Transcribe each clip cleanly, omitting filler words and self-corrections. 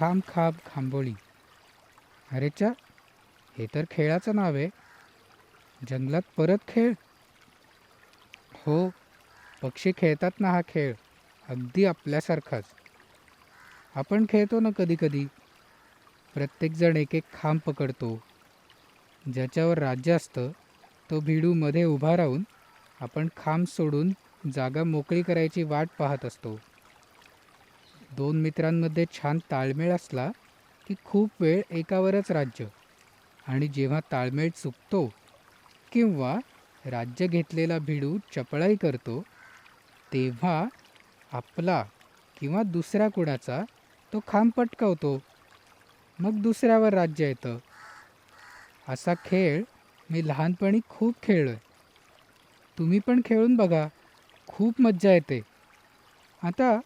खांब खांब खांबोळी. अरे च्या, हे तर खेळाचं नाव आहे. जंगलात परत खेळ. हो, पक्षी खेळतात ना हा खेळ, अगदी आपल्यासारखाच. आपण खेळतो ना कधी कधी. प्रत्येकजण एक एक खांब पकडतो. ज्याच्यावर राज्य असतं तो भिडू मध्ये उभा राहून आपण खांब सोडून जागा मोकळी करायची वाट पाहत असतो. दोन मित्रांमध्ये छान ताळमेळ असला की खूप वेळ एकावरच राज्य. आणि जेव्हा ताळमेळ चुकतो किंवा राज्य घेतलेला भिडू चपळाई करतो, तेव्हा आपला किंवा दुसऱ्या कुणाचा तो खांब पटकावतो. मग दुसऱ्यावर राज्य येतं. असा खेळ मी लहानपणी खूप खेळलोय. तुम्ही पण खेळून बघा, खूप मज्जा येते. आता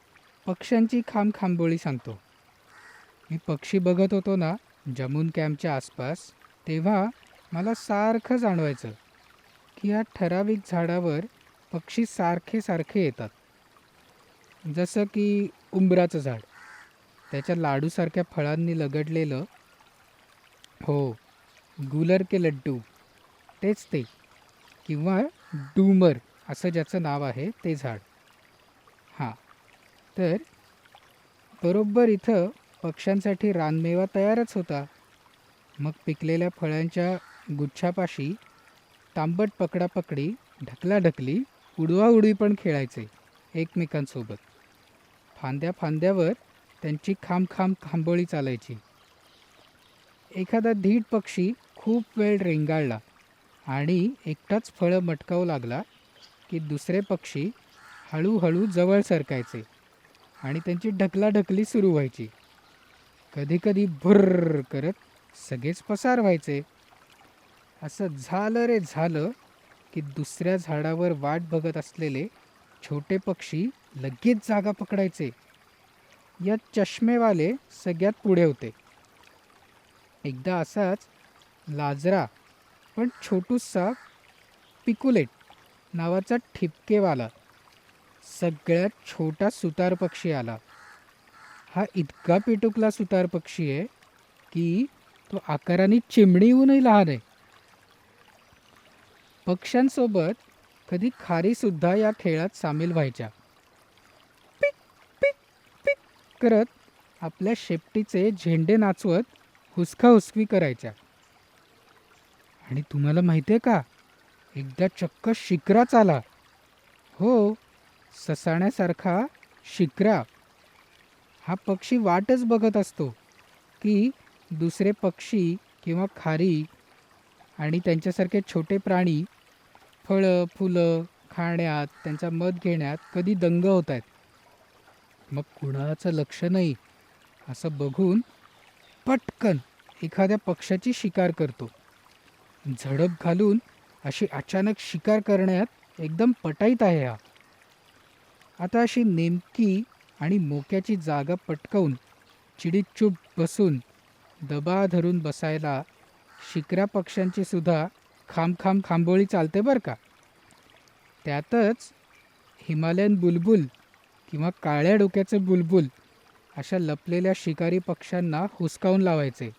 पक्ष्यांची खांबोळी सांगतो. मी पक्षी बघत होतो ना जमून कॅम्पच्या आसपास, तेव्हा मला सारखं जाणवायचं की या ठराविक झाडावर पक्षी सारखे सारखे येतात. जसं की उंबराचं झाड, त्याच्या लाडूसारख्या फळांनी लगडलेलं. हो, गुलर के लड्डू, तेच ते. किंवा डूमर असं ज्याचं नाव आहे ते झाड. हां, तर बरोबर इथं पक्ष्यांसाठी रानमेवा तयारच होता. मग पिकलेल्या फळांच्या गुच्छापाशी तांबट पकडापकडी, ढकलाढकली, उडवाउडवी पण खेळायचे एकमेकांसोबत. फांद्या फांद्यावर त्यांची खांबोळी चालायची. एखादा धीट पक्षी खूप वेळ रेंगाळला आणि एकटाच फळं मटकावू लागला की दुसरे पक्षी हळूहळू जवळ सरकायचे आणि त्यांची ढकलाढकली सुरू व्हायची. कधीकधी भुर्र करत सगळेच पसार व्हायचे. असं झालं रे झालं की दुसऱ्या झाडावर वाट बघत असलेले छोटे पक्षी लगेच जागा पकडायचे. या चष्मेवाले सगळ्यात पुढे होते. एकदा असाच लाजरा पण छोटूसा पिकुलेट नावाचा ठिपकेवाला सगळ्यात छोटा सुतार पक्षी आला. हा इतका पिटुकला सुतार पक्षी आहे की तो आकाराने चिमणीहूनही लहान आहे. पक्ष्यांसोबत कधी खारीसुद्धा या खेळात सामील व्हायच्या. पिक पिक पिक करत आपल्या शेपटीचे झेंडे नाचवत हुसकाहुसकी करायच्या. आणि तुम्हाला माहिती आहे का, एकदा चक्क शिकराच आला. हो, ससाण्यासारखा शिकरा. हा पक्षी वाटच बघत असतो की दुसरे पक्षी किंवा खारी आणि त्यांच्यासारखे छोटे प्राणी फळं फुलं खाण्यात, त्यांचा मध घेण्यात कधी दंग होत आहेत. मग कुणाचं लक्ष नाही असं बघून पटकन एखाद्या पक्षाची शिकार करतो. झडप घालून अशी अचानक शिकार करण्यात एकदम पटाईत आहे हा. आता अशी नेमकी आणि मोक्याची जागा पटकावून चिडीचूप बसून दबा धरून बसायला शिकऱ्या पक्ष्यांची सुद्धा खांबोळी चालते बरं का. त्यातच हिमालयन बुलबुल किंवा काळ्या डोक्याचे बुलबुल अशा लपलेल्या शिकारी पक्ष्यांना हुसकावून लावायचे.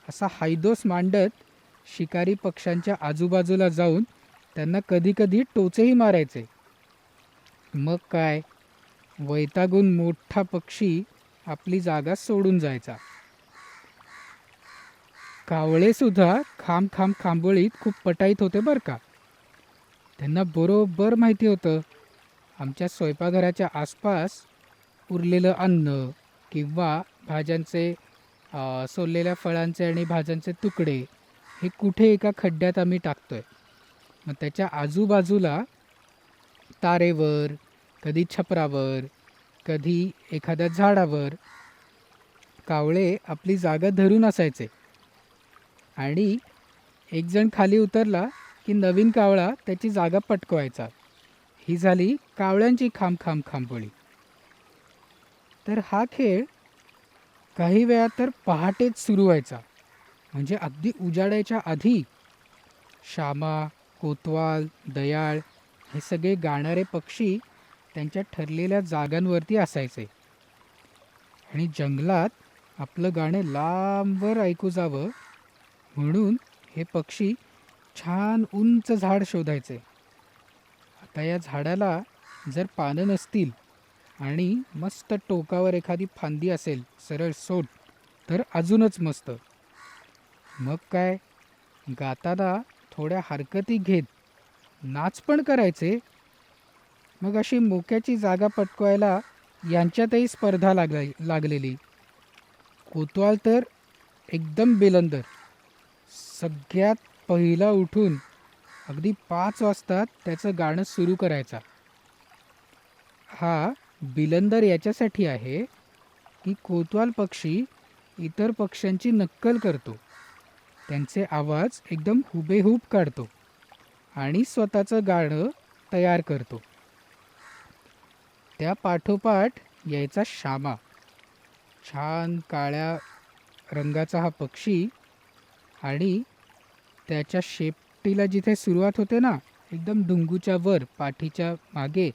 असा हायदोस मांडत शिकारी पक्ष्यांच्या आजूबाजूला जाऊन त्यांना कधीकधी टोचेही मारायचे. मग काय, वैतागून मोठा पक्षी आपली जागा सोडून जायचा. कावळे सुद्धा खांबोळीत खूप पटाईत होते बरं का. त्यांना बरोबर माहिती होतं आमच्या स्वयंपाकघराच्या आसपास उरलेलं अन्न किंवा भाज्यांचे सोललेल्या फळांचे आणि भाज्यांचे तुकडे हे कुठे एका खड्ड्यात आम्ही टाकतोय. मग त्याच्या आजूबाजूला तारेवर, कधी छपरावर, कधी एखाद्या झाडावर कावळे आपली जागा धरून असायचे. आणि एक जण खाली उतरला की नवीन कावळा त्याची जागा पटकवायचा. ही झाली कावळ्यांची खांबोळी. तर हा खेळ काही वेळा तर पहाटेच सुरू व्हायचा. म्हणजे अगदी उजाडायच्या आधी. श्यामा, कोतवाल, दयाळ हे सगळे गाणारे पक्षी त्यांच्या ठरलेल्या जागांवरती असायचे आणि जंगलात आपलं गाणं लांबवर ऐकू जावं म्हणून हे पक्षी छान उंच झाड शोधायचे. आता या झाडाला जर पानं नसतील आणि मस्त टोकावर एखादी फांदी असेल सरळ सोट तर अजूनच मस्त. मग काय, गाताना थोड्या हरकती घेत नाच पण करायचे. मग अशी मोक्याची जागा पटकवायला यांच्यातही स्पर्धा लागलेली. कोतवाल तर एकदम बिलंदर, सगळ्यात पहिला उठून अगदी 5 वाजता त्याचं गाणं सुरू करायचा. हा बिलंदर याच्यासाठी आहे की कोतवाल पक्षी इतर पक्ष्यांची नक्कल करतो, त्यांचे आवाज एकदम हुबेहूब काढतो आणि स्वतःचं गाणं तयार करतो. त्या पाठोपाठ यायचा श्यामा, छान काळ्या रंगाचा हा पक्षी आणि त्याच्या शेपटीला जिथे सुरुवात होते ना एकदम डुंगूच्या वर पाठीच्या मागे,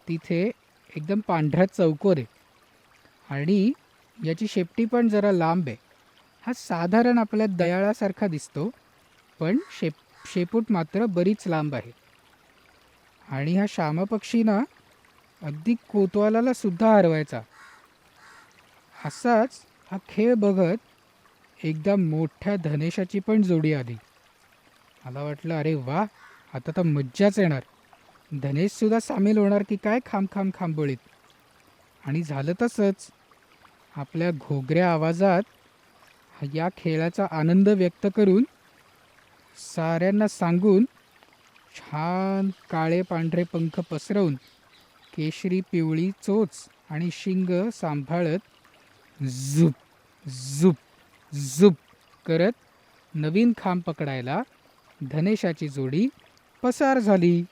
तिथे एकदम पांढरा चौकोर आहे आणि याची शेपटी पण जरा लांब आहे. हा साधारण आपल्या दयाळासारखा दिसतो पण शेपूट मात्र बरीच लांब आहे. आणि हा श्यामा पक्षी ना अगदी कोतवालाला सुद्धा हरवायचा. असाच हा खेळ बघत एकदा मोठ्या धनेशाची पण जोडी आली. मला वाटलं अरे वा, आता तर मज्जाच येणार, धनेशसुद्धा सामील होणार की काय खांबोळीत. आणि झालं तसंच. आपल्या घोगऱ्या आवाजात या खेळाचा आनंद व्यक्त करून साऱ्यांना सांगून छान काळे पांढरे पंख पसरवून केशरी पिवळी चोच आणि शिंग सांभाळत झुप झुप झुप करत नवीन खांब पकडायला धनेशाची जोडी पसार झाली.